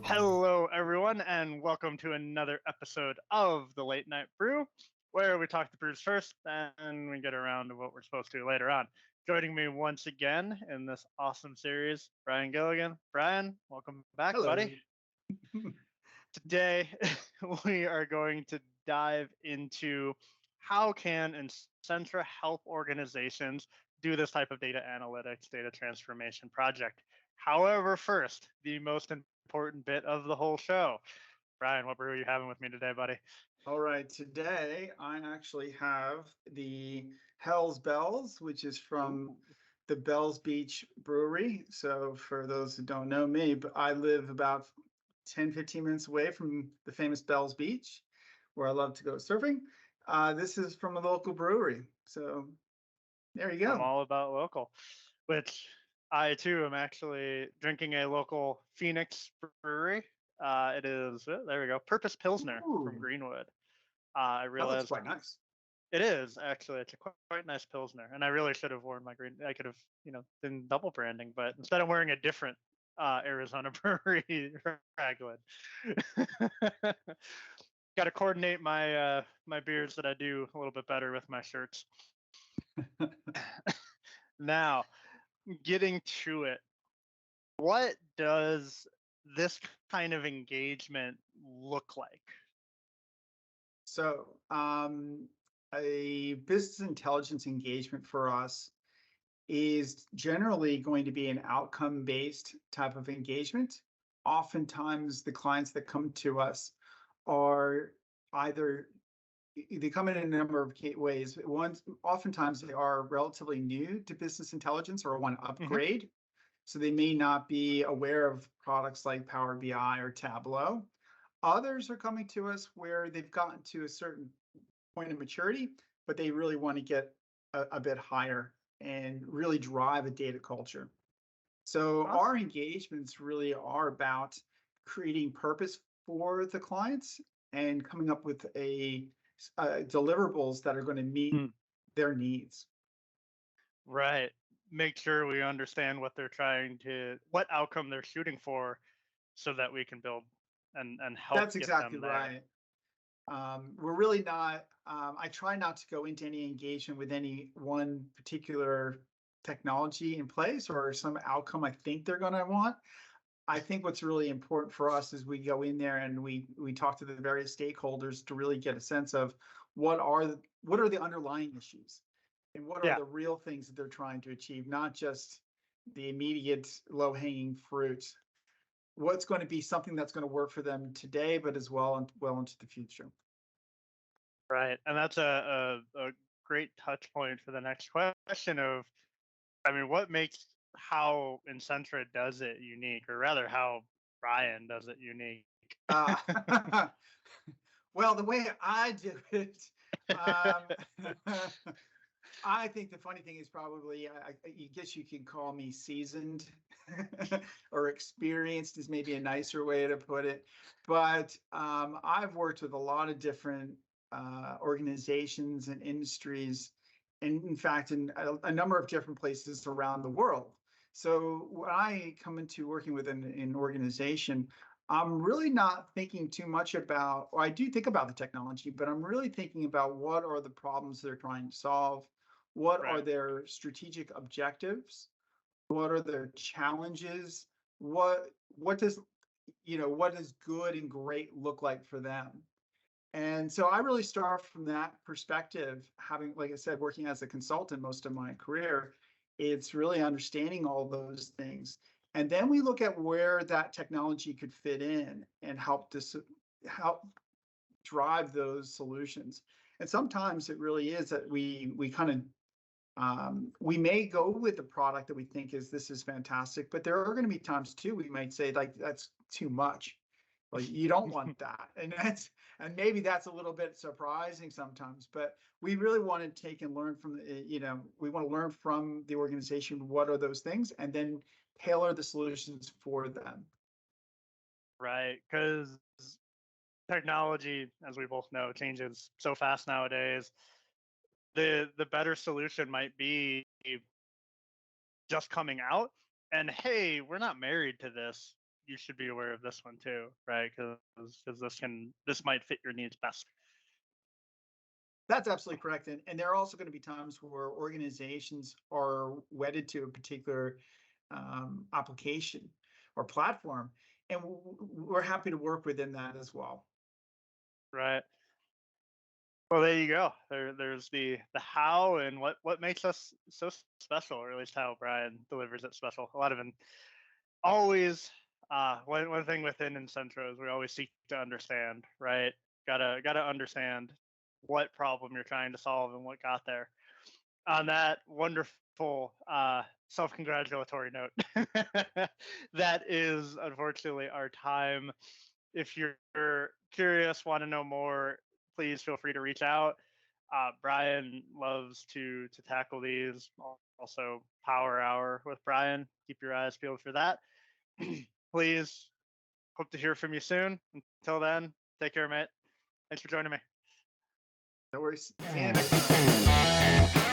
Hello, everyone, and welcome to another episode of the Late Night Brew, where we talk the brews first and we get around to what we're supposed to later on. Joining me once again in this awesome series, Brian Gilligan. Brian, welcome back, Hello. buddy. Today, we are going to dive into how can Insentra help organizations do this type of data analytics, data transformation project. However, first, the most important bit of the whole show. Brian, what brew are you having with me today, buddy? All right, today I actually have the Hell's Bells, which is from Ooh. the Bells Beach Brewery. So, for those who don't know me, but I live about 10, 15 minutes away from the famous Bells Beach, where I love to go surfing. This is from a local brewery. So, there you I'm go. all about local, which I too am actually drinking a local Phoenix brewery. It is, there we go, Purpose Pilsner from Ooh, Greenwood. I that looks realized quite nice. it is actually, it's a quite nice Pilsner. And I really should have worn my green, I could have, been double branding, but instead of wearing a different Arizona brewery raglan. Got to coordinate my beers that I do a little bit better with my shirts. Now, getting to it, what does this kind of engagement look like? So, a business intelligence engagement for us is generally going to be an outcome-based type of engagement. Oftentimes, the clients that come to us are either they come in a number of ways. One, oftentimes they are relatively new to business intelligence or want to Hmm. upgrade. So they may not be aware of products like Power BI or Tableau. Others are coming to us where they've gotten to a certain point of maturity, but they really want to get a bit higher and really drive a data culture. So our Awesome. engagements really are about creating purpose for the clients and coming up with a deliverables that are going to meet Hmm. their needs. Right. Make sure we understand what outcome they're shooting for so that we can build and help That's get exactly them there. right. We're really not, I try not to go into any engagement with any one particular technology in place or some outcome I think they're going to want. I think what's really important for us is we go in there and we talk to the various stakeholders to really get a sense of what are the underlying issues and what are Yeah. the real things that they're trying to achieve, not just the immediate low hanging fruit. What's going to be something that's going to work for them today, but as well and well into the future. Right. And that's a great touch point for the next question of, I mean, what makes how Incentra does it unique, or rather how Brian does it unique? Uh, well, the way I do it, um, I think the funny thing is probably, I guess you can call me seasoned or experienced is maybe a nicer way to put it. But I've worked with a lot of different organizations and industries, and in fact, in a number of different places around the world. So when I come into working with an organization, I'm really not thinking too much about, or I do think about the technology, but I'm really thinking about what are the problems they're trying to solve, what are Right. their strategic objectives, what are their challenges, what does what does good and great look like for them. And so I really start from that perspective, having, like I said, working as a consultant most of my career. It's really understanding all those things. And then we look at where that technology could fit in and help drive those solutions. And sometimes it really is that we kind of we may go with the product that we think is this is fantastic, but there are going to be times too we might say like that's too much. Like you don't want that, and maybe that's a little bit surprising sometimes. But we really want to take and learn from we want to learn from the organization what are those things, and then tailor the solutions for them. Right. Because technology, as we both know, changes so fast nowadays. The better solution might be just coming out and, hey, we're not married to this, you should be aware of this one too, right? Because this might fit your needs best. That's absolutely correct. And there are also going to be times where organizations are wedded to a particular application or platform, and we're happy to work within that as well. Right. Well, there you go. There's the how and what makes us so special, or at least how Brian delivers it special. A lot of always one thing within Insentra is we always seek to understand, right? Gotta understand what problem you're trying to solve and what got there. On that wonderful self-congratulatory note, that is unfortunately our time. If you're curious, want to know more, please feel free to reach out. Brian loves to tackle these. Also, Power Hour with Brian. Keep your eyes peeled for that. Please, hope to hear from you soon. Until then, take care, mate. Thanks for joining me. No worries. See you next time.